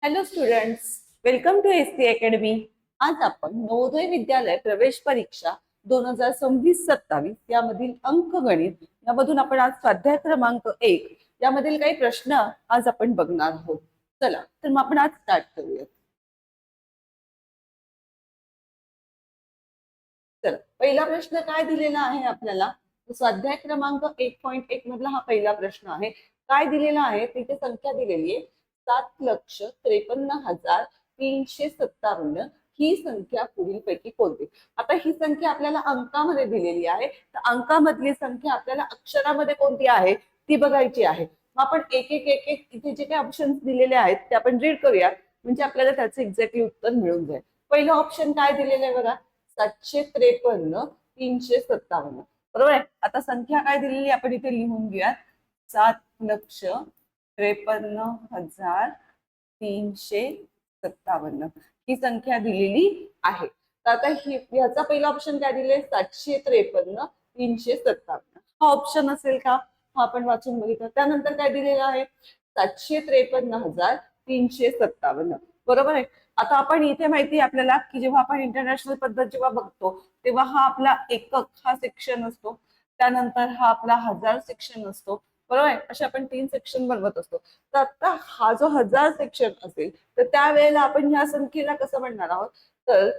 Hello students, welcome to SC academy. आज आपण नवोदय विद्यालय प्रवेश परीक्षा 2026-27 यामधील अंकगणित यामधून आपण आज स्वाध्याय क्रमांक 1 यामधील काही प्रश्न आज आपण बघणार आहोत. चला तर मग आपण आज स्टार्ट करूया. चला, पहिला प्रश्न काय दिलेला आहे आपल्याला? स्वाध्याय क्रमांक 1.1 मधला हा पहिला प्रश्न आहे. काय दिलेला आहे? तिथे संख्या दिलेली आहे 7,53,357. ही संख्या पुढीलपैकी कोणती? आता ही संख्या आपल्याला अंकामध्ये दिलेली आहे, तर अंकामधली संख्या आपल्याला अक्षरामध्ये कोणती आहे ती बघायची आहे. मग आपण एक एक एक एक इथे जे काही ऑप्शन्स दिलेले आहेत ते आपण रीड करूया, म्हणजे आपल्याला त्याचं एक्झॅक्टली उत्तर मिळून जाईल. पहिलं ऑप्शन काय दिलेलं आहे बघा, 753,357. बरोबर आहे. आता संख्या काय दिलेली आपण इथे लिहून घेऊयात, 7,53,357 ही संख्या दिलेली आहे. तर आता ह्याचा पहिला ऑप्शन काय दिले, 753,357. हा ऑप्शन असेल का? हा आपण वाचून बघितलं. त्यानंतर काय दिलेलं आहे, 753,357. बरोबर आहे. आता आपण इथे माहिती आहे आपल्याला की जेव्हा आपण इंटरनॅशनल पद्धत जेव्हा बघतो तेव्हा हा आपला एकक हा सेक्शन असतो, त्यानंतर हा आपला हजार सेक्शन असतो. बरोबर आहे. असे आपण 3 सेक्शन बनवत असतो. तर आता हा जो 1000 सेक्शन असेल तर त्यावेळेला आपण ह्या संख्येला कसं म्हणणार आहोत, तर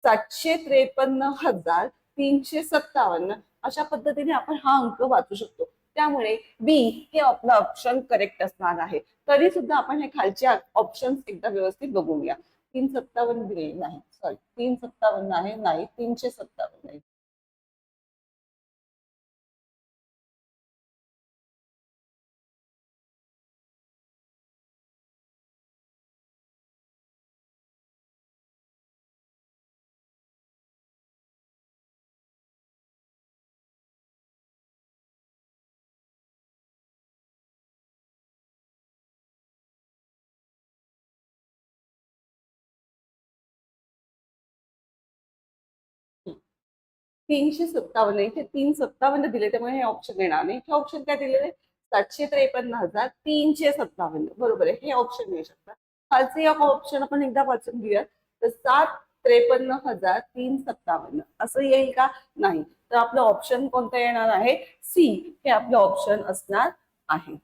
753,357 अशा पद्धतीने आपण हा अंक वाचू शकतो. त्यामुळे बी हे आपलं ऑप्शन करेक्ट असणार आहे. तरी सुद्धा आपण हे खालचे ऑप्शन एकदा व्यवस्थित बघूया. 357 दिले नाही, सॉरी 357 आहे, नाही 357 आहे. 357 इथे 357 दिले, त्यामुळे हे ऑप्शन येणार नाही. हे ऑप्शन काय दिलेले, 753,357. बरोबर आहे, हे ऑप्शन येऊ शकतात. खालचे ऑप्शन आपण एकदा वाचून घेऊया. तर 7,53,357 असं येईल का? नाही. तर आपलं ऑप्शन कोणतं येणार आहे, सी हे आपलं ऑप्शन असणार आहे.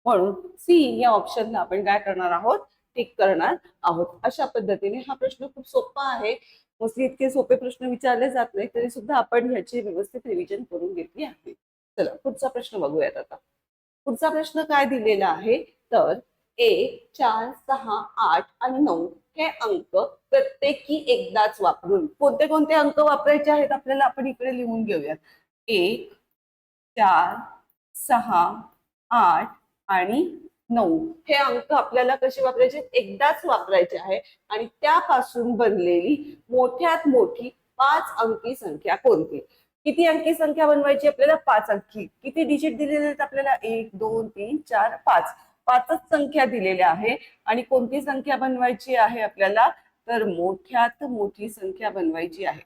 म्हणून सी या ऑप्शनला आपण काय करणार आहोत, टिक करणार आहोत. अशा पद्धतीने हा प्रश्न खूप सोपा आहे. मोस्टली इतके सोपे प्रश्न विचारले जात नाही, तरी सुद्धा आपण ह्याची व्यवस्थित रिव्हिजन करून घेतली आहे. चला पुढचा प्रश्न बघूयात. आता पुढचा प्रश्न काय दिलेला आहे, तर 1, 4, 6, 8 आणि 9 हे अंक प्रत्येकी एकदाच वापरून कोणते कोणते अंक वापरायचे आहेत आपल्याला, आपण इकडे लिहून घेऊयात. 1, 4, 6, 8 आणि 9 हे अंक आपल्याला कसे वापरायचे, एकदाच वापरायचे आहे. आणि त्यापासून बनलेली मोठ्यात मोठी 5 अंकी संख्या कोणती? किती अंकी संख्या बनवायची आपल्याला? 5 अंकी. किती डिजिट दिलेले आहेत आपल्याला? 1, 2, 3, 4, 5. 5च संख्या दिलेल्या आहे. आणि कोणती संख्या बनवायची आहे आपल्याला, तर मोठ्यात मोठी संख्या बनवायची आहे.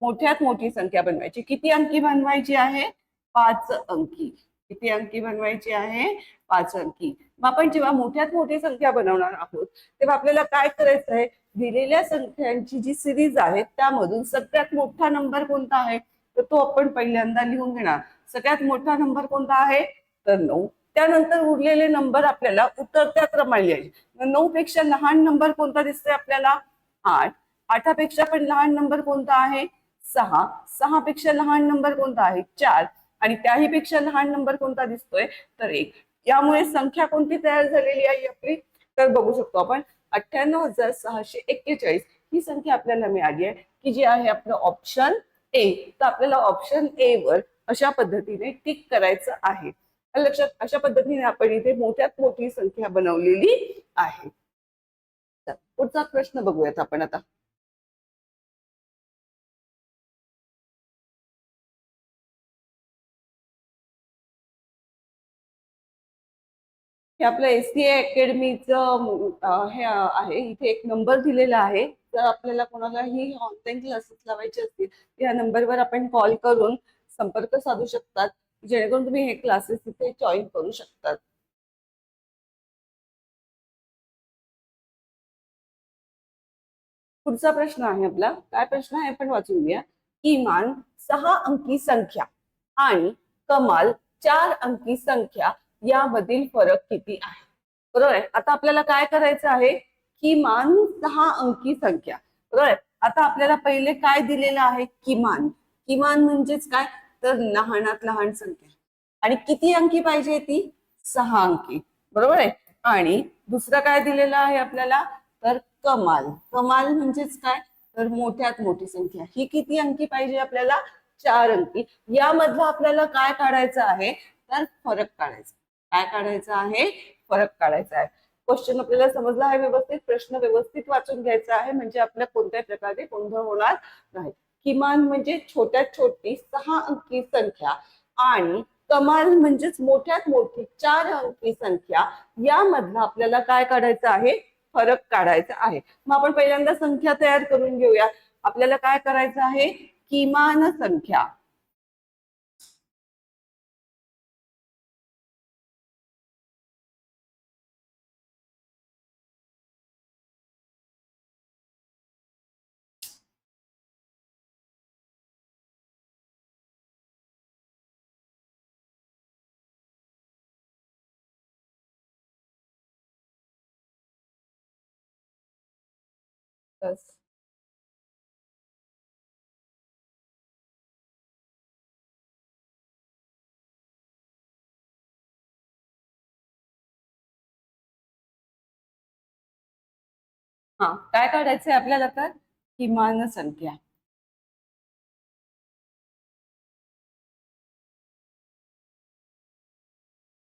मोठ्यात मोठी संख्या बनवायची. किती अंकी बनवायची आहे? 5 अंकी. किती अंकी बनवायची आहे? 5 अंकी. मग आपण जेव्हा मोठ्यात मोठी संख्या बनवणार आहोत तेव्हा आपल्याला काय करायचं आहे, दिलेल्या संख्यांची जी सिरीज आहे त्यामधून सगळ्यात मोठा नंबर कोणता आहे, तर तो आपण पहिल्यांदा लिहून घेणार. सगळ्यात मोठा नंबर कोणता आहे, तर 9. त्यानंतर उरलेले नंबर आपल्याला उतरत्या क्रमाने लिहायचे. 9 पेक्षा लहान नंबर कोणता दिसतोय आपल्याला? 8. 8 पेक्षा पण लहान नंबर कोणता आहे? 6. 6 पेक्षा लहान नंबर कोणता आहे? 4. आणि त्याही पेक्षा लहान नंबर कोणता दिसतोय, तर 1. यामुळे संख्या कोणती तयार झालेली आहे आपली, तर बघू शकतो आपण 98,641 ही संख्या आपल्याला मिळाली आहे, की जी आहे आपलं ऑप्शन ए. तर आपल्याला ऑप्शन ए वर अशा पद्धतीने टिक करायचं आहे. लक्षात, अशा पद्धतीने आपण इथे मोठ्यात मोठी संख्या बनवलेली आहे. पुढचा प्रश्न बघूयात आपण आता. हे आपलं एससीए अकॅडमीचं हे आहे. इथे एक नंबर दिलेला आहे जर आपल्याला कोणालाही ऑनलाईन क्लासेस लावायचे असतील या नंबरवर आपण कॉल करून संपर्क साधू शकतात, जेणेकरून तुम्ही हे क्लासेस तिथे जॉईन करू शकतात. पुढचा प्रश्न आहे आपला, काय प्रश्न आहे आपण वाचून घ्या. किमान 6 अंकी संख्या आणि कमाल 4 अंकी संख्या यामधील फरक किती आहे? बरोबर आहे. आता आपल्याला काय करायचं आहे, किमान 6 अंकी संख्या. बरोबर आहे. आता आपल्याला पहिले काय दिलेलं आहे, किमान. किमान म्हणजेच काय, तर लहानात लहान संख्या. आणि किती अंकी पाहिजे ती, 6 अंकी. बरोबर आहे. आणि दुसरं काय दिलेलं आहे आपल्याला, तर कमाल. कमाल म्हणजेच काय, तर मोठ्यात मोठी संख्या. ही किती अंकी पाहिजे आपल्याला, 4 अंकी. यामधलं आपल्याला काय काढायचं आहे, तर फरक काढायचा. काय काढायचं आहे, फरक काढायचा आहे. क्वेश्चन आपल्याला समजला आहे व्यवस्थित, प्रश्न व्यवस्थित वाचून घ्यायचा आहे, म्हणजे आपल्या कोणत्याही प्रकारे गोंधळ होणार नाही. किमान म्हणजे छोट्यात छोटी 6 अंकी संख्या आणि कमाल म्हणजेच मोठ्यात मोठी 4 अंकी संख्या, यामधला आपल्याला काय काढायचं आहे, फरक काढायचा आहे. मग आपण पहिल्यांदा संख्या तयार करून घेऊया. आपल्याला काय करायचं आहे, किमान संख्या. हा, काय काढायचंय आपल्याला, तर किमान संख्या.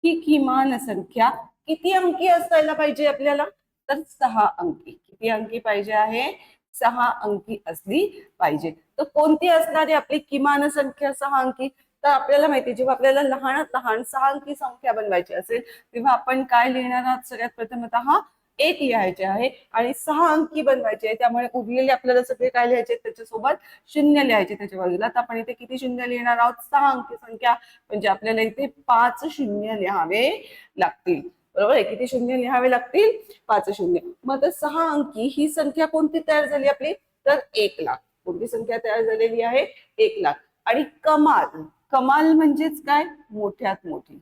ही किमान संख्या किती अंकी असायला पाहिजे आपल्याला, तर 6 अंकी. किती अंकी पाहिजे आहे, 6 अंकी असली पाहिजे. तर कोणती असणार आहे आपली किमान संख्या 6 अंकी, तर आपल्याला माहिती, जेव्हा आपल्याला लहानात लहान 6 अंकी संख्या बनवायची असेल तेव्हा आपण काय लिहिणार आहात, सगळ्यात प्रथमतः 1 लिहायचे आहे आणि 6 अंकी बनवायचे आहे. त्यामुळे उरलेले आपल्याला सगळे काय लिहायचे, त्याच्यासोबत शून्य लिहायचे त्याच्या बाजूला. तर आपण इथे किती शून्य लिहिणार आहोत, 6 अंकी संख्या, म्हणजे आपल्याला इथे 5 शून्य लिहावे लागतील. बरोबर आहे, किती शून्य लिहावे लागतील, 5 शून्य. मग तर 6 अंकी ही संख्या कोणती तयार झाली आपली, तर 1 लाख. कोणती संख्या तयार झालेली आहे, 1 लाख. आणि कमाल, कमाल म्हणजेच काय, मोठ्यात मोठी.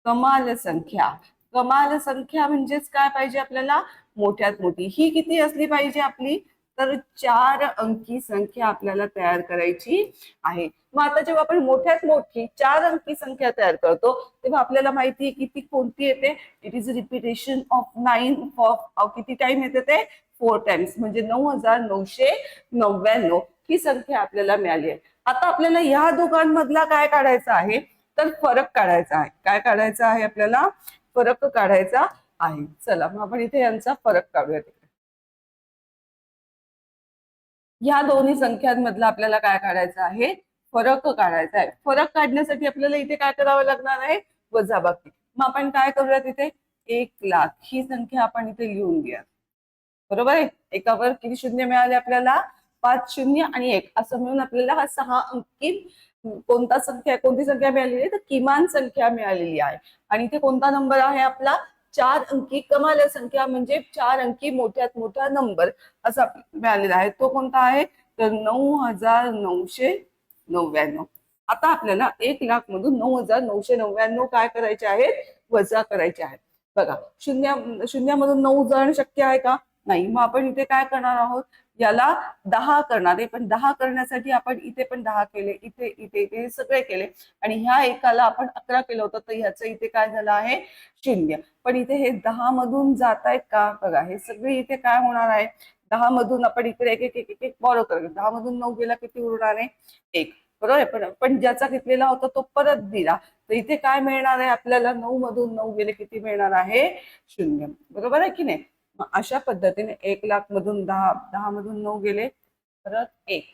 कमाल संख्या. कमाल संख्या म्हणजेच काय पाहिजे आपल्याला, मोठ्यात मोठी. ही किती असली पाहिजे आपली, तर 4 अंकी संख्या आपल्याला तयार करायची आहे. मग आता जेव्हा आपण मोठ्यात मोठी 4 अंकी संख्या तयार करतो तेव्हा आपल्याला माहिती आहे किती कोणती येते, it is repetition of 9 of किती टाइम येते ते, 4 टाइम्स, म्हणजे 9999 ही संख्या आपल्याला मिळाली आहे. आता आपल्याला ह्या दोघांमधला काय काढायचा आहे, तर फरक काढायचा आहे. काय काढायचा आहे आपल्याला, फरक काढायचा आहे. चला मग आपण इथे यांचा फरक काढूया. ह्या दोन्ही संख्यांमधला आपल्याला काय काढायचं आहे, फरक काढायचा आहे. फरक काढण्यासाठी आपल्याला इथे काय करावं लागणार आहे, वजाबाकी. मग आपण काय करूया, तिथे 1 लाख ही संख्या आपण इथे लिहून घ्या. बरोबर आहे. एकावर किती शून्य मिळाले आपल्याला, 5 शून्य आणि 1 असं मिळून आपल्याला हा 6 अंकी कोणती संख्या मिळालेली आहे, तर किमान संख्या मिळालेली आहे. आणि इथे कोणता नंबर आहे आपला, 4 अंकी कमाल संख्या, म्हणजे 4 अंकी मोठ्यात मोठा नंबर असा मिळालेला आहे. तो कोणता आहे, तर 9999. आता आपल्याला 1 लाख मधून 9999 काय करायचे आहेत, वजा करायचे आहेत. बघा, शून्यामधून 9 जाणं शक्य आहे का, नाही. मग आपण इथे काय करणार आहोत, याला 10 करणार आहे. पण 10 करण्यासाठी आपण इथे पण 10 केले, इथे इथे इथे सगळे केले. आणि ह्या एकाला आपण 11 केलं होतं, तर ह्याचं इथे काय झालं आहे, शून्य. पण इथे हे 10 मधून जात आहेत का, बघा हे सगळे इथे काय होणार आहे, 10 मधून आपण इकडे एक एक एक एक बॉरो करतो. 10 मधून 9 गेला, किती उरणार आहे, 1. बरोबर आहे. पण ज्याचा घेतलेला होता तो परत दिला, तर इथे काय मिळणार आहे आपल्याला, 9 मधून 9 गेले, किती मिळणार आहे, शून्य. बरोबर आहे की नाही. मग अशा पद्धतीने 1 लाख मधून 10, 10 मधून 9 गेले, परत 1,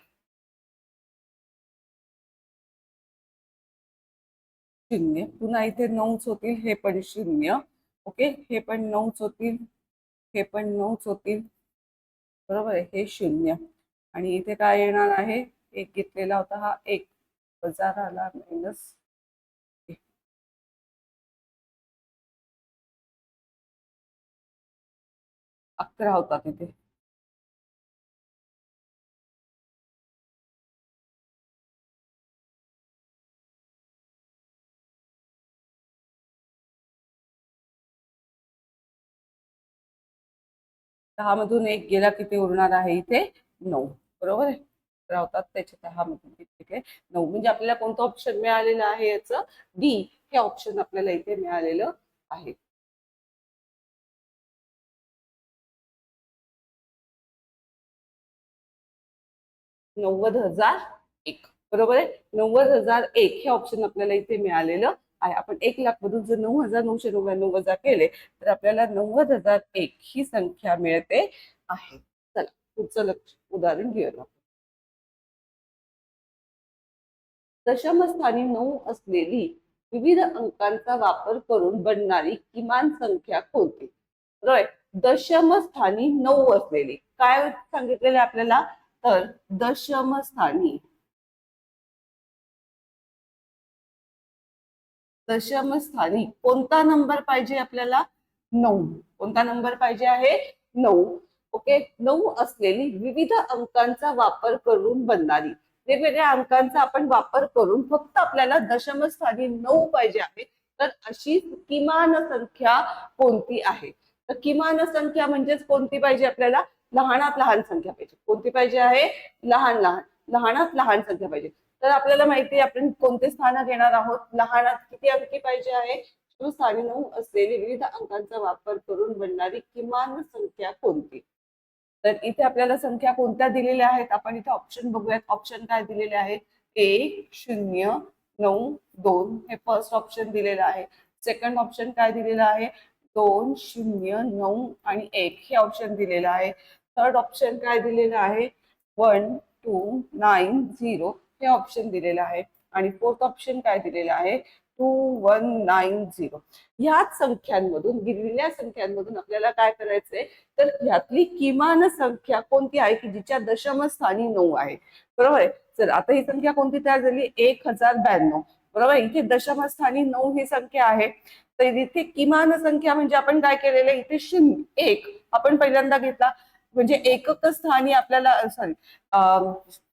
शून्य. पुन्हा इथे 9च होतील, हे पण शून्य. ओके, हे पण 9च होतील, हे पण 9च होतील, बरोबर आहे. हे 0 आणि इथे काय येणार आहे, एक घेतलेला होता हा 1 वजा आला मायनस 11 होता तिथे. दहा मधून एक गेला, किती उरणार आहे इथे 9, बरोबर आहे. 11 होतात त्याचे 10 मधून किती 9, म्हणजे आपल्याला कोणतं ऑप्शन मिळालेलं आहे, याचं डी हे ऑप्शन आपल्याला इथे मिळालेलं आहे. नव्वद हजार एक, बरोबर आहे. 90,001 हे ऑप्शन आपल्याला इथे मिळालेलं आहे. आपण 1,00,000 मधून जर 9,999 वजा केले तर आपल्याला 90,001 ही संख्या मिळते आहे. चला पुढचं उदाहरण घेऊया. दशमस्थानी 9 असलेली विविध अंकांचा वापर करून बनणारी किमान संख्या कोणती? बरोबर. दशमस्थानी 9 असलेली काय सांगितलेले आपल्याला, तर दशमस्थानी कोणता नंबर पाहिजे आपल्याला, 9. कोणता नंबर पाहिजे आहे, 9. ओके. 9 असलेली विविध अंकांचा वापर करून बनणारी, वेगवेगळ्या अंकांचा आपण वापर करून फक्त आपल्याला दशमस्थानी 9 पाहिजे आहे, तर अशी किमान संख्या कोणती आहे. तर किमान संख्या म्हणजेच कोणती पाहिजे आपल्याला, लहानात लहान संख्या पाहिजे. कोणती पाहिजे आहे, लहानात लहान संख्या पाहिजे. तर आपल्याला माहिती आहे आपण कोणते स्थान घेणार आहोत, लहानात किती अंकी पाहिजे आहे, 9 असलेली विविध अंकांचा वापर करून बनणारी किमान संख्या कोणती. तर इथे आपल्याला संख्या कोणत्या दिलेल्या आहेत, आपण इथे ऑप्शन बघूयात. ऑप्शन काय दिलेले आहेत, 1 0 9 2 हे फर्स्ट ऑप्शन दिलेलं आहे. सेकंड ऑप्शन काय दिलेलं आहे, 2 0 9 आणि 1 हे ऑप्शन दिलेलं आहे. थर्ड ऑप्शन काय दिलेलं आहे, 1 2 9 0 हे ऑप्शन दिलेलं आहे. आणि फोर्थ ऑप्शन काय दिलेलं आहे, 2190. ह्याच संख्यांमधून, दिलेल्या संख्यांमधून आपल्याला काय करायचंय, तर ह्यातली किमान संख्या कोणती आहे की जिच्या दशमस्थानी 9 आहे, बरोबर आहे. चल आता ही संख्या कोणती तयार झाली, 1092, बरोबर. इथे दशमस्थानी 9 ही संख्या आहे. तर इथे किमान संख्या म्हणजे आपण काय केलेलं, इथे 1 आपण पहिल्यांदा घेतला, म्हणजे एकक स्थानी आपल्याला, सॉरी,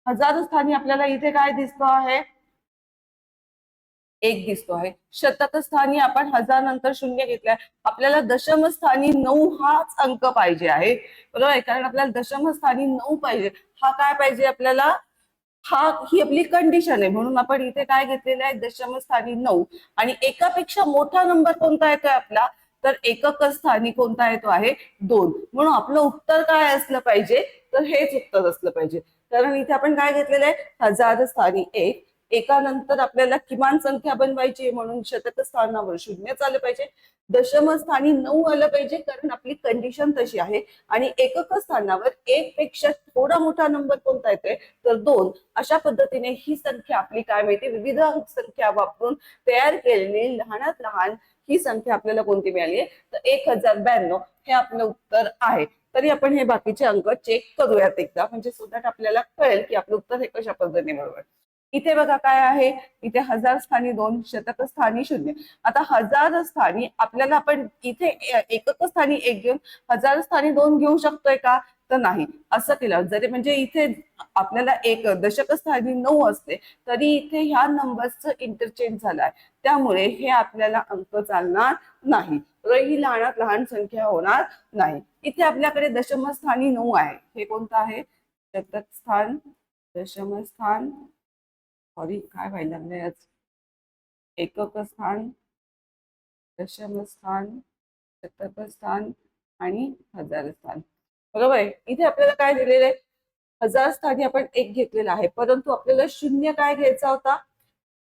हजार स्थानी आपल्याला इथे काय दिसतो आहे, 1 दिसतो आहे. शतक स्थानी आपण 1000 नंतर 0 घेतलाय. आपल्याला दशम स्थानी 9 हाच अंक पाहिजे आहे, बरोबर आहे. कारण आपल्याला दशम स्थानी 9 पाहिजे. हा काय पाहिजे आपल्याला, ही आपली कंडिशन आहे. म्हणून आपण इथे काय घेतलेलं आहे, दशम स्थानी 9. आणि एकापेक्षा मोठा नंबर कोणता येतोय आपला, तर एकक स्थानी कोणता येतो आहे, 2. म्हणून आपलं उत्तर काय असलं पाहिजे, तर हेच उत्तर असलं पाहिजे. कारण इथे आपण काय घेतलेलं आहे, हजार स्थानी 1. एकानंतर आपल्याला किमान संख्या बनवायची, म्हणून शतक स्थानावर 0 आलं पाहिजे. दशम स्थानी 9 आलं पाहिजे, कारण आपली कंडिशन तशी आहे. आणि एकक स्थानावर 1 पेक्षा थोडा मोठा नंबर कोणता येतोय, तर 2. अशा पद्धतीने ही संख्या आपली काय माहिती, विविध संख्या वापरून तयार केलेली लहानात लहान ही संख्या आपल्याला कोणती मिळाली आहे, तर 1092 हे आपलं उत्तर आहे. तरी आपण हे बाकीचे अंक चेक करूयात एकदा, म्हणजे सो दॅट आपल्याला कळेल की आपलं उत्तर हे कशा पद्धतीने बरोबर. इथे बघा काय आहे, इथे हजार स्थानी 2, शतक स्थानी 0. आता हजार स्थानी आपल्याला, आपण इथे एकक स्थानी 1 घेऊन हजार स्थानी 2 घेऊ शकतोय का, तर नाही. असं केलं जरी, म्हणजे इथे आपल्याला एक दशक स्थानी 9 असते, तरी इथे ह्या नंबरचं इंटरचेंज झालाय, त्यामुळे हे आपल्याला अंक चालणार नाही. ही लहानात लहान संख्या होणार नाही. इथे आपल्याकडे दशम स्थानी 9 आहे. हे कोणतं आहे, शतक स्थान, दशम स्थान, सॉरी काय व्हायला लागलंय आज, एकक स्थान, दशम स्थान, शतक स्थान आणि हजार स्थान, बरोबर आहे. इथे आपल्याला काय दिलेलं आहे, हजार स्थानी आपण 1 घेतलेला आहे, परंतु आपल्याला 0 काय घ्यायचा होता,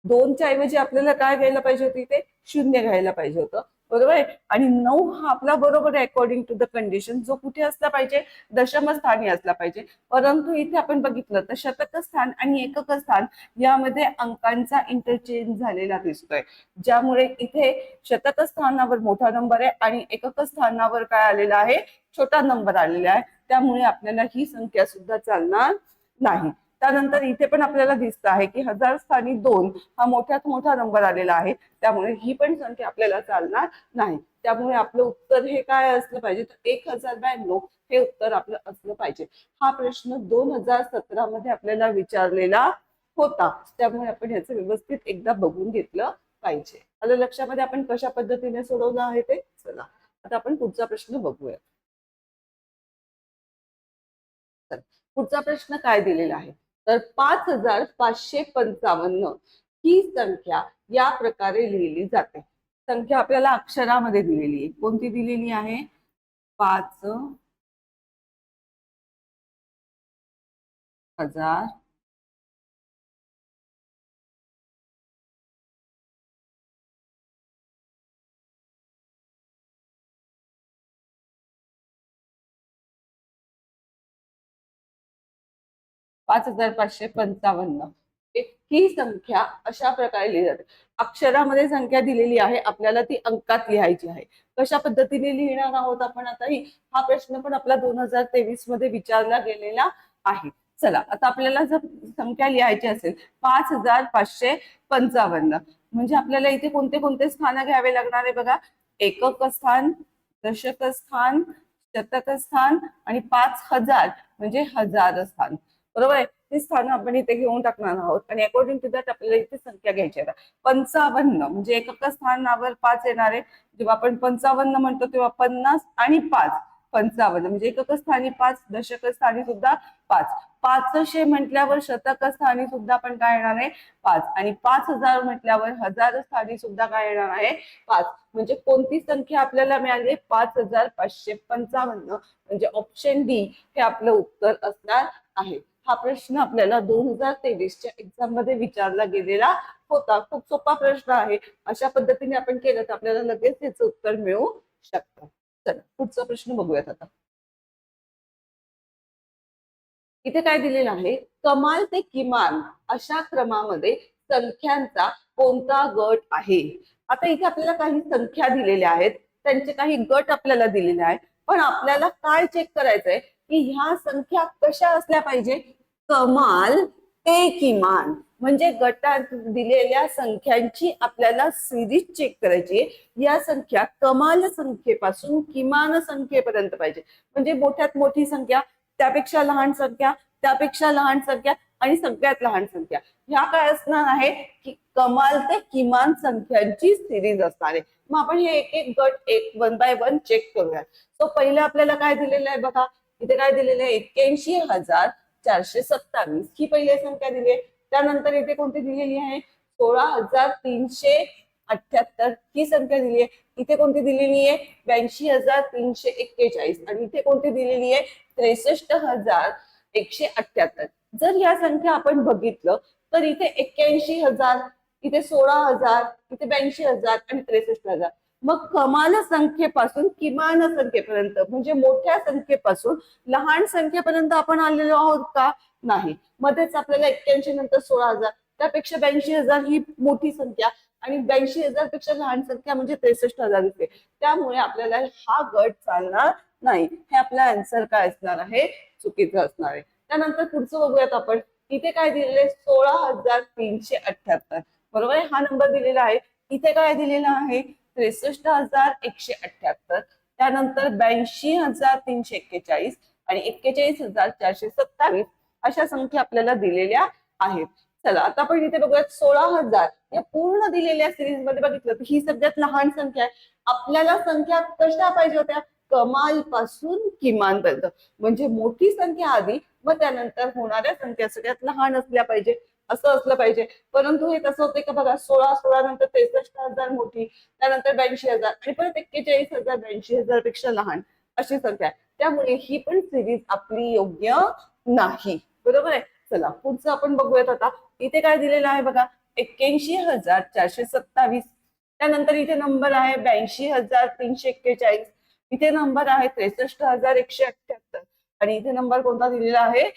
2च्या ऐवजी आपल्याला काय घ्यायला पाहिजे होतं, इथे 0 घ्यायला पाहिजे होतं. बरोबर आहे. आणि 9 हा आपला बरोबर आहे अकॉर्डिंग टू द कंडिशन, जो कुठे असला पाहिजे, दशम स्थानी असला पाहिजे. परंतु इथे आपण बघितलं तर शतक स्थान आणि एकक स्थान यामध्ये अंकांचा इंटरचेंज झालेला दिसतोय, ज्यामुळे इथे शतक स्थानावर मोठा नंबर आहे आणि एकक स्थानावर काय आलेला आहे, छोटा नंबर आलेला आहे. त्यामुळे आपल्याला ही संख्या सुद्धा चालणार नाही. त्यानंतर इथे पण आपल्याला दिसत आहे की हजार स्थानी 2 हा मोठ्यात मोठा नंबर आलेला आहे, त्यामुळे ही पण संख्या आपल्याला चालणार नाही. त्यामुळे आपलं उत्तर हे काय असलं पाहिजे, तर 1092 हे उत्तर आपलं असलं पाहिजे. हा प्रश्न 2017 मध्ये आपल्याला विचारलेला होता, त्यामुळे आपण ह्याचं व्यवस्थित एकदा बघून घेतलं पाहिजे. आलं लक्षामध्ये आपण कशा पद्धतीने सोडवलं आहे ते. चला आता आपण पुढचा प्रश्न बघूया. पुढचा प्रश्न काय दिलेला आहे, तर 5555 ही संख्या या प्रकारे लिहिली जाते. संख्या आपल्याला अक्षरामध्ये दिलेली आहे. कोणती दिलेली आहे, 5000 5555 ही संख्या अशा प्रकारे लिहिली जाते. अक्षरामध्ये संख्या दिलेली आहे, आपल्याला ती अंकात लिहायची आहे. कशा पद्धतीने लिहिणार आहोत आपण आता, ही हा प्रश्न पण आपला 2023 मध्ये विचारला गेलेला आहे. चला आता आपल्याला जर संख्या लिहायची असेल 5555, म्हणजे आपल्याला इथे कोणते कोणते स्थान घ्यावे लागणार आहे बघा, एकक स्थान, दशक स्थान, शतक स्थान आणि 5000 म्हणजे हजार स्थान. बरोबर आहे. ती स्थानं आपण इथे घेऊन टाकणार आहोत आणि अकॉर्डिंग टू दॅट आपल्याला इथे संख्या घ्यायची आहे. 55 म्हणजे एकक स्थानावर 5 येणार आहे. जेव्हा आपण 55 म्हणतो तेव्हा 50 आणि 5 55 म्हणजे एकक स्थानी 5, दशक स्थानी सुद्धा 5. 500 म्हटल्यावर शतक स्थानी सुद्धा आपण काय येणार आहे, 5. आणि 5000 म्हटल्यावर हजार स्थानी सुद्धा काय येणार आहे, 5. म्हणजे कोणती संख्या आपल्याला मिळाली, 5555. म्हणजे ऑप्शन डी हे आपलं उत्तर असणार आहे. हा प्रश्न आपल्याला 2023च्या एक्झाम मध्ये विचारला गेलेला होता. खूप सोपा प्रश्न आहे. अशा पद्धतीने आपण केलं तर आपल्याला लगेच याचं उत्तर मिळू शकतं. चला पुढचा प्रश्न बघूयात आता. इथे काय दिलेलं आहे, कमाल ते किमान अशा क्रमामध्ये संख्यांचा कोणता गट आहे. आता इथे आपल्याला काही संख्या दिलेल्या आहेत, त्यांचे काही गट आपल्याला दिलेले आहेत, पण आपल्याला काय चेक करायचंय की ह्या संख्या कशा असल्या पाहिजे, कमाल ते किमान. म्हणजे गटात दिलेल्या संख्यांची आपल्याला सिरीज चेक करायची. या संख्या कमाल संख्येपासून किमान संख्येपर्यंत पाहिजे. म्हणजे मोठ्यात मोठी संख्या, त्यापेक्षा लहान संख्या, त्यापेक्षा लहान संख्या आणि सगळ्यात लहान संख्या, ह्या काय असणार आहे की कमाल ते किमान संख्यांची सिरीज असणार आहे. मग आपण हे एक एक गट एक 1 बाय 1 चेक करूया. सो पहिलं आपल्याला काय दिलेलं आहे बघा, इथे काय दिलेलं आहे, 81,427 ही पहिली संख्या दिली आहे. त्यानंतर इथे कोणती दिलेली आहे, 16,378 ही संख्या दिली आहे. इथे कोणती दिलेली आहे, 82,341 आणि इथे कोणती दिलेली आहे, 63,178. जर या संख्या आपण बघितलं तर इथे 81,000, इथे 16,000, इथे 82,000 आणि 63,000. मग कमाल संख्येपासून किमान संख्येपर्यंत म्हणजे मोठ्या संख्येपासून लहान संख्येपर्यंत आपण आलेलो आहोत का, नाही. मध्येच आपल्याला 81 नंतर 16,000, त्यापेक्षा 82,000 ही मोठी संख्या आणि 82,000 पेक्षा लहान संख्या म्हणजे 63,000 दिसते. त्यामुळे आपल्याला हा गट चालणार नाही. हे आपला आन्सर काय असणार आहे, चुकीचं असणार आहे. त्यानंतर पुढचं बघूयात आपण. इथे काय दिलेलं आहे, 16,378. बरोबर आहे, हा नंबर दिलेला आहे. इथे काय दिलेला आहे, 63,178. त्यानंतर 82,341 आणि 41,427 अशा संख्या आपल्याला दिलेल्या आहेत. चला आता आपण इथे बघूयात 16,000 या पूर्ण दिलेल्या सिरीज मध्ये बघितलं तर ही सगळ्यात लहान संख्या आहे. आपल्याला संख्या कशा पाहिजे होत्या, कमाल पासून किमान पर्यंत. म्हणजे मोठी संख्या आधी, मग त्यानंतर होणाऱ्या संख्या सगळ्यात लहान असल्या पाहिजे, असं असलं पाहिजे. परंतु हे कसं होते का बघा, 16 नंतर 63,000 मोठी, त्यानंतर 82,000 आणि परत 41,000 82,000 पेक्षा लहान अशी संख्या आहे. त्यामुळे ही पण सिरीज आपली योग्य नाही. बरोबर आहे. चला पुढचं आपण बघूयात आता. इथे काय दिलेलं आहे बघा, 81,427 त्यानंतर इथे नंबर आहे 82,341, इथे नंबर आहे 63,178 आणि इथे नंबर कोणता दिलेला आहे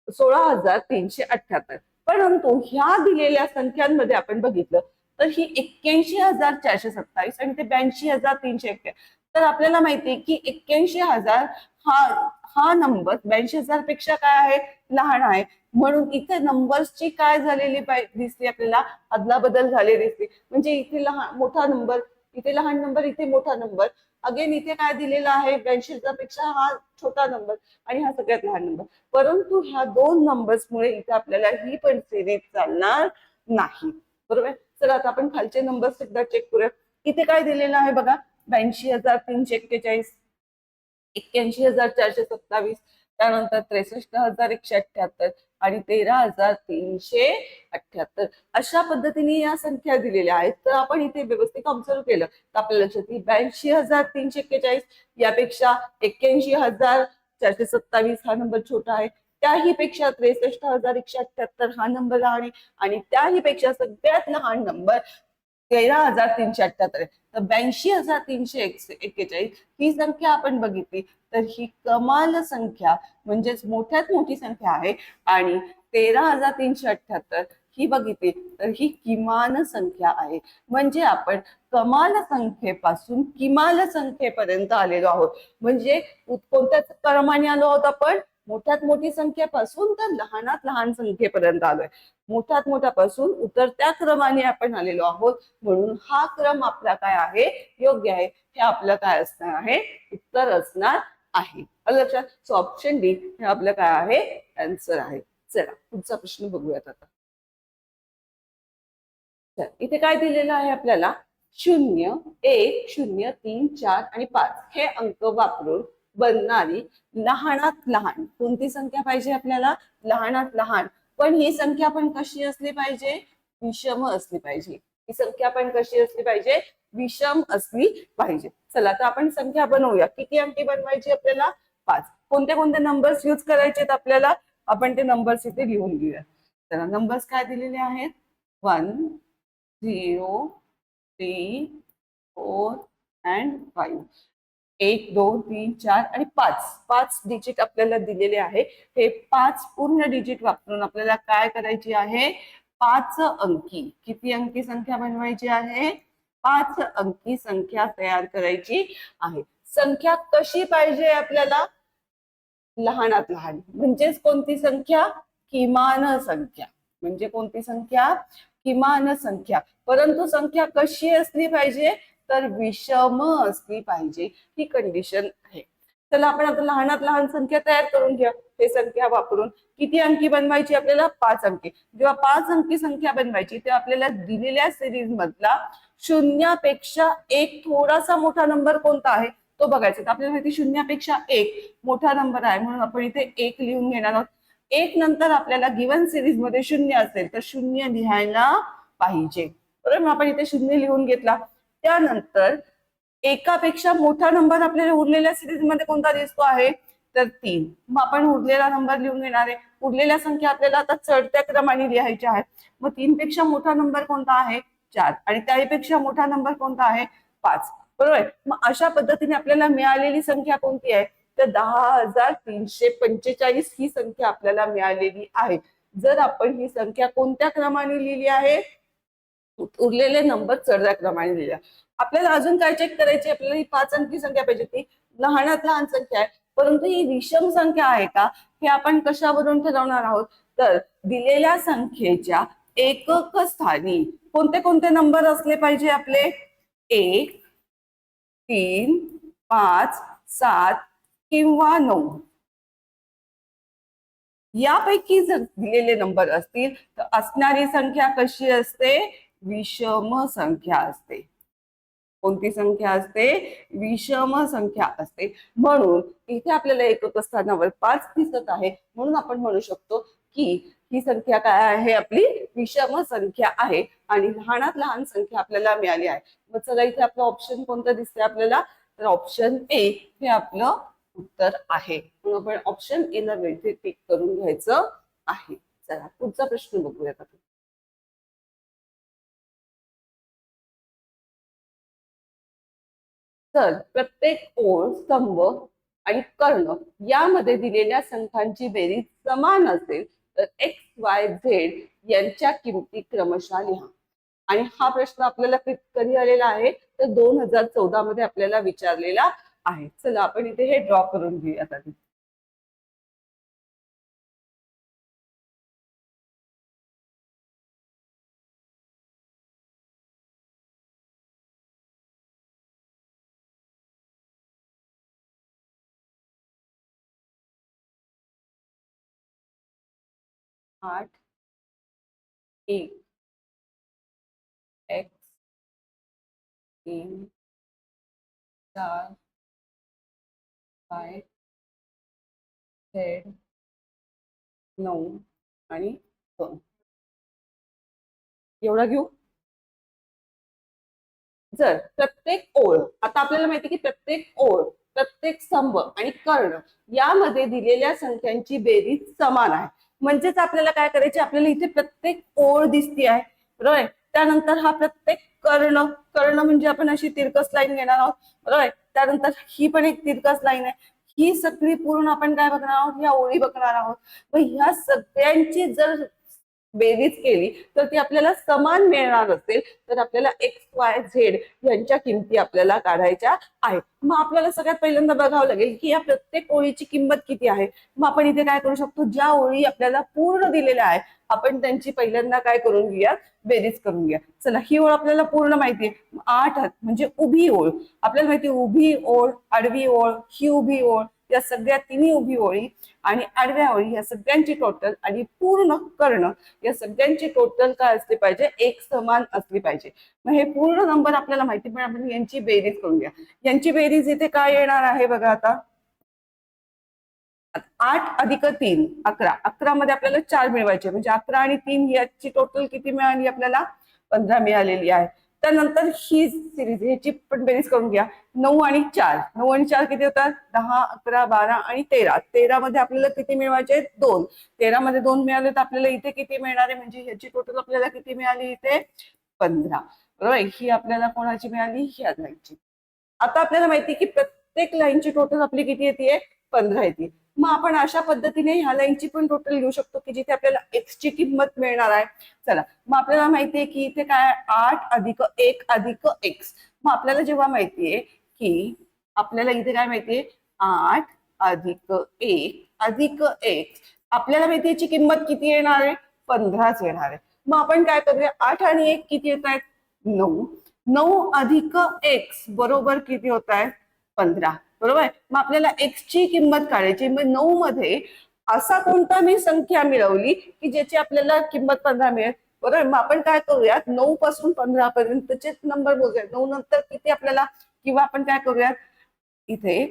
16,378. परंतु ह्या दिलेल्या संख्यांमध्ये आपण बघितलं तर ही 81,427 आणि ते 82,371. तर आपल्याला माहितीये की 81,000 हा हा नंबर 82,000 पेक्षा काय आहे लहान आहे, म्हणून इथे नंबर्सची काय झालेली दिसली आपल्याला अदलाबदल झाली दिसली. म्हणजे इथे लहान मोठा नंबर, इथे लहान नंबर, इथे मोठा नंबर. अगेन इथे काय दिलेला आहे 82,000 पेक्षा हा छोटा नंबर आणि हा सगळ्यात लहान नंबर. परंतु ह्या दोन नंबर्समुळे इथे आपल्याला ही पण सिरीज चालणार नाही. बरोबर. चला आता आपण खालचे नंबर्स एकदा चेक करूया. इथे काय दिलेलं आहे बघा 82,341, 81,427, त्यानंतर 63,178 आणि 13,378 अशा पद्धतीने या संख्या दिलेल्या आहेत. तर आपण इथे व्यवस्थित ऑब्झर्व केलं तर आपल्या लक्षात येईल 82,341 यापेक्षा 81,427 हा नंबर छोटा आहे, त्याही पेक्षा 63,178 हा नंबर लहान आहे आणि त्याही पेक्षा सगळ्यात लहान नंबर 13,378 आहे. तर 82,341 ही संख्या आपण बघितली तर ही कमाल संख्या म्हणजेच मोठ्यात मोठी संख्या आहे आणि 13,378 ही बघितली तर ही किमान संख्या आहे. म्हणजे आपण कमाल संख्येपासून किमान संख्येपर्यंत आलेलो आहोत. म्हणजे कोणत्या क्रमाने आलो आहोत आपण मोठ्यात मोठी संख्येपासून तर लहानात लहान संख्येपर्यंत आलोय. मोठ्यात मोठ्यापासून उतरत्या क्रमाने आपण आलेलो आहोत, म्हणून हा क्रम आपला काय आहे योग्य आहे. हे आपलं काय असणार आहे उत्तर असणार आहे. लक्षात. सो ऑप्शन डी हे आपलं काय आहे आन्सर आहे. चला पुढचा प्रश्न बघूयात आता. इथे काय दिलेलं आहे आपल्याला 0, 1, 0, 3, 4 आणि 5 हे अंक वापरून बनणारी लहानात लहान कोणती संख्या पाहिजे आपल्याला लहानात लहान, पण ही संख्या पण कशी असली पाहिजे विषम असली पाहिजे. ही संख्या पण कशी असली पाहिजे विषम असली पाहिजे. चला तर आपण संख्या बनवूया. किती अंकी बनवायची आपल्याला 5. कोणते कोणते नंबर्स यूज करायचे आपल्याला आपण ते नंबर्स इथे लिहून घेऊया. चला नंबर्स काय दिलेले आहेत 1, 0, 3, 4 and 5. 1, 2, 3, 4 आणि 5. 5 डिजिट आपल्याला दिलेले आहे. हे 5 पूर्ण डिजिट वापरून आपल्याला काय करायची आहे 5 अंकी. किती अंकी संख्या बनवायची आहे 5 अंकी संख्या तयार करायची आहे. संख्या कशी पाहिजे आपल्याला लहानात लहान म्हणजेच कोणती संख्या किमान संख्या. म्हणजे कोणती संख्या किमान संख्या. परंतु संख्या कशी असली पाहिजे तर विषम असली पाहिजे ही कंडिशन आहे. चला आपण आता लहानात लहान संख्या तयार करून घ्या. हे संख्या वापरून किती अंकी बनवायची आपल्याला 5 अंकी. जेव्हा 5 अंकी संख्या बनवायची तेव्हा आपल्याला दिलेल्या सिरीज मधला शून्यापेक्षा एक थोडासा मोठा नंबर कोणता आहे तो बघायचा. आपल्याला माहिती शून्यापेक्षा एक मोठा नंबर आहे म्हणून आपण इथे 1 लिहून घेणार आहोत. 1 नंतर आपल्याला गिवन सिरीज मध्ये 0 असेल तर 0 लिहायला पाहिजे. बरोबर. आपण इथे 0 लिहून घेतला. त्यानंतर एकापेक्षा मोठा नंबर आपल्याला उरलेल्या सिरीज मध्ये कोणता दिसतो आहे तर 3. मग आपण उरलेला नंबर लिहून घेणार आहे. उरलेल्या संख्या आपल्याला आता चढत्या क्रमाने लिहायच्या आहेत. मग 3 पेक्षा मोठा नंबर कोणता आहे 4 आणि त्यापेक्षा मोठा नंबर कोणता आहे 5. बरोबर. मग अशा पद्धतीने आपल्याला मिळालेली संख्या कोणती आहे तर 10,345 ही संख्या आपल्याला मिळालेली आहे. जर आपण ही संख्या कोणत्या क्रमाने लिहिली आहे उरलेले नंबर चढत्या क्रमाने लिहिल्या. आपल्याला अजून काय चेक करायची आपल्याला ही 5 अंकी संख्या पाहिजे ती लहानात लहान संख्या आहे. परंतु ही विषम संख्या आहे का हे आपण कशावरून ठरवणार आहोत तर दिलेल्या संख्येच्या एकक स्थानी कोणते कोणते नंबर असले पाहिजे आपले 1, 3, 5, 7 किंवा 9 यापैकी जर दिलेले नंबर असतील तर असणारी संख्या कशी असते विषम संख्या असते. कोणती संख्या असते विषम संख्या असते. म्हणून इथे आपल्याला एकक स्थानावर 5 दिसत आहे म्हणून आपण म्हणू शकतो की ही संख्या काय आहे आपली विषम संख्या आहे आणि लहानात लहान संख्या आपल्याला मिळाली आहे. मग चला इथे आपलं ऑप्शन कोणतं दिसतंय आपल्याला तर ऑप्शन ए हे आपलं उत्तर आहे. म्हणून आपण ऑप्शन ए ला वेळेत टिक करून घ्यायचं आहे. चला पुढचा प्रश्न बघूयात आपण. तर प्रत्येक ओळ, स्तंभ आणि कर्ण यामध्ये दिलेल्या संख्यांची बेरीज समान असेल तर एक्स वाय झेड यांच्या किमती क्रमशः लिहा. आणि हा प्रश्न आपल्याला कधी आलेला आहे तर 2014 मध्ये आपल्याला विचारलेला आहे. चला आपण इथे हे ड्रॉ करून घेऊयात आधी. आठ, एक, एक्स, 3, 4, वाय, झेड, 9 आणि 2 एवढा घेऊ. जर प्रत्येक ओळ, आता आपल्याला माहिती की प्रत्येक ओळ, प्रत्येक स्तंभ आणि कर्ण यामध्ये दिलेल्या संख्यांची बेरीज समान आहे. म्हणजेच आपल्याला काय करायचे, आपल्याला इथे प्रत्येक ओळ दिसती आहे बरोबर. त्यानंतर हा प्रत्येक कर्ण, कर्ण म्हणजे आपण अशी तिरकस लाईन घेणार आहोत बरोबर. त्यानंतर ही पण एक तिरकस लाईन आहे. ही सगळी पूर्ण आपण काय बघणार आहोत, या ओळी बघणार आहोत. मग ह्या सगळ्यांची जर बेरीज केली तर ती आपल्याला समान मिळणार असेल तर आपल्याला एक्स वाय झेड यांच्या किमती आपल्याला काढायच्या आहेत. मग आपल्याला सगळ्यात पहिल्यांदा बघावं लागेल की या प्रत्येक ओळीची किंमत किती आहे. मग आपण इथे काय करू शकतो, ज्या ओळी आपल्याला पूर्ण दिलेल्या आहेत आपण त्यांची पहिल्यांदा काय करून घेऊया, बेरीज करून घ्या. चला ही ओळ आपल्याला पूर्ण माहिती आहे, 8 म्हणजे उभी ओळ. आपल्याला माहिती उभी ओळ, आडवी ओळ, ही उभी ओळ, या सगळ्या तिन्ही उभी ओळी आणि आडव्या ओळी या सगळ्यांची टोटल आणि पूर्ण कर्ण या सगळ्यांची टोटल काय असली पाहिजे, एक समान असली पाहिजे. मग हे पूर्ण नंबर आपल्याला माहिती, पण आपण यांची बेरीज करून घ्या. यांची बेरीज इथे काय येणार आहे बघा. आता 8 अधिक 3 11, 11 मध्ये आपल्याला 4 मिळवायचे म्हणजे 11 आणि 3 याची टोटल किती मिळाली आपल्याला, 15 मिळालेली आहे. त्यानंतर ही सिरीज ह्याची पण बेरीज करून घ्या. 9 आणि 4, 9 आणि 4 किती होतात, 10 11 12 आणि 13, 13 मध्ये आपल्याला किती मिळवायचे, 2, 13 मध्ये 2 मिळाले तर आपल्याला इथे किती मिळणार आहे, म्हणजे ह्याची टोटल आपल्याला किती मिळाली इथे, 15 बरोबर. ही आपल्याला कोणाची मिळाली, ह्या लाईनची. आता आपल्याला माहिती की प्रत्येक लाईनची टोटल आपली किती येते, 15 येते. मग आपण अशा पद्धतीने ह्या लाईनची पण टोटल घेऊ शकतो की जिथे आपल्याला एक्स ची किंमत मिळणार आहे. चला मग आपल्याला माहितीये की इथे काय 8 अधिक 1 अधिक एक्स. मग आपल्याला जेव्हा माहितीये की आपल्याला इथे काय माहितीये 8 अधिक 1 अधिक एक्स, आपल्याला माहिती याची किंमत किती येणार आहे, 15च येणार आहे. मग आपण काय करूया, 8 आणि 1 किती येत आहेत, 9, 9 अधिक एक्स बरोबर किती होत आहे, 15 बरोबर. मग आपल्याला एक्स ची किंमत काढायची. मग 9 मध्ये असा कोणता मी संख्या मिळवली की ज्याची आपल्याला किंमत 15 मिळेल बरोबर. मग आपण काय करूयात, 9 पासून 15 पर्यंतचे नंबर मोजूयात. 9 नंतर किती आपल्याला, किंवा आपण काय करूयात इथे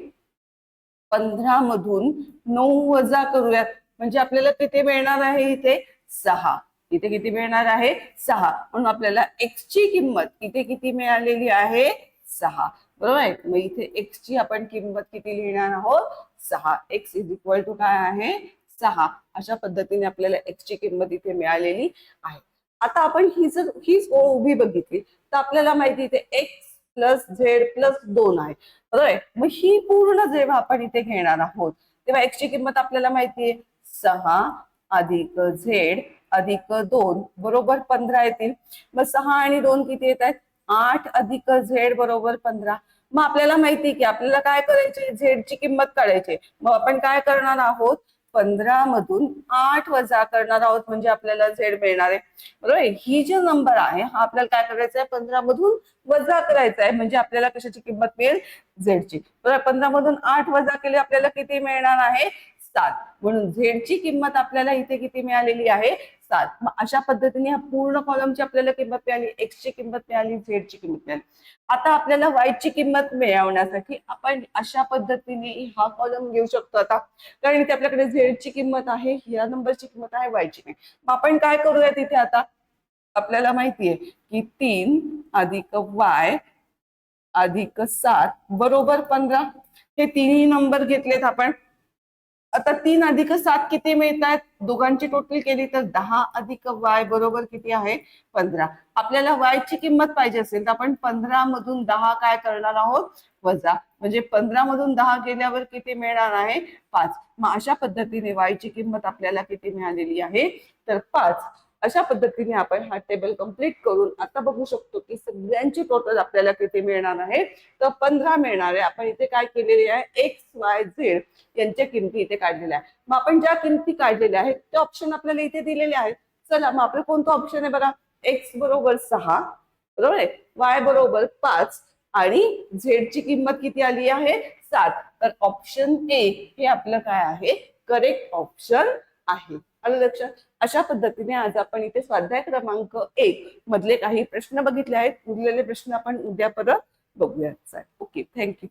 15 मधून 9 वजा करूयात म्हणजे आपल्याला किती मिळणार आहे, इथे 6. इथे किती मिळणार आहे, 6. म्हणून आपल्याला एक्स ची किंमत इथे किती मिळालेली आहे, 6 बरोबर आहे. मग इथे एक्स ची आपण किंमत किती लिहिणार आहोत, 6. एक्स इज इक्वल टू काय आहे, 6. अशा पद्धतीने आपल्याला एक्स ची किंमत इथे मिळालेली आहे. आता आपण ही जर हीच ओळ उभी बघितली तर आपल्याला माहिती इथे एक्स प्लस झेड प्लस 2 आहे बरोबर. मग ही पूर्ण जेव्हा आपण इथे घेणार आहोत तेव्हा एक्स ची किंमत आपल्याला माहितीये 6 अधिक झेड अधिक 2 बरोबर 15 येतील. मग 6 आणि 2 किती येत आहेत, 8 अधिक झेड बरोबर 15. मग आपल्याला माहिती की आपल्याला काय करायचे, झेड ची किंमत काढायची. मग आपण काय करणार आहोत, 15 मधून 8 वजा करणार आहोत म्हणजे आपल्याला झेड मिळणार आहे बरोबर. ही जो नंबर आहे हा आपल्याला काय करायचा आहे, 15 मधून वजा करायचा आहे म्हणजे आपल्याला कशाची किंमत मिळेल, झेडची बरोबर. 15 मधून 8 वजा केले आपल्याला किती मिळणार आहे, 7. म्हणून झेडची किंमत आपल्याला इथे किती मिळालेली आहे, 7. मग अशा पद्धतीने ह्या पूर्ण कॉलमची आपल्याला किंमत मिळाली, एक्स ची किंमत मिळाली, झेड ची किंमत मिळाली. आता आपल्याला वाय ची किंमत मिळवण्यासाठी आपण अशा पद्धतीने हा कॉलम घेऊ शकतो. आता कारण इथे आपल्याकडे झेड ची किंमत आहे, या नंबरची किंमत आहे, वाय ची नाही. मग आपण काय करूया तिथे, आता आपल्याला माहितीये की 3 अधिक वाय अधिक 7 बरोबर 15. हे तिन्ही नंबर घेतलेत आपण आता 3 + 7 किती मिळतात? दोघांची टोटल केली तर 10 + y बरोबर किती आहे? 15. आपल्याला y ची किंमत पाहिजे असेल तर आपण 15 मधून 10 काय करणार आहोत? वजा. म्हणजे 15 मधून 10 गेल्यावर किती मिळणार आहे? 5. मग अशा पद्धतीने y ची किंमत आपल्याला किती मिळालेली आहे? तर 5. अशा पद्धतीने आपण हा टेबल कंप्लीट करून आता बघू शकतो की सगळ्यांची टोटल आपल्याला किती मिळणार आहे? तर 15 मिळणार आहे. आपण इथे काय केलेली आहे? XYZ यांच्या किमती इथे काढलेल्या आहेत. मग आपण ज्या किमती काढलेल्या आहेत ते ऑप्शन आपल्याला इथे दिलेले आहेत. चला मग आपलं कोणतं ऑप्शन आहे बघा? X बरोबर 6, बरोबर आहे, Y बरोबर 5 आणि Z ची किंमत किती आली आहे? 7. तर ऑप्शन ए हे आपलं काय आहे? करेक्ट ऑप्शन आहे. आलं लक्षात? अशा पद्धतीने आज आपण इथे स्वाध्याय क्रमांक 1 मधले काही प्रश्न बघितले आहेत. उरलेले प्रश्न आपण उद्या परत बघूयात. Okay, thank you.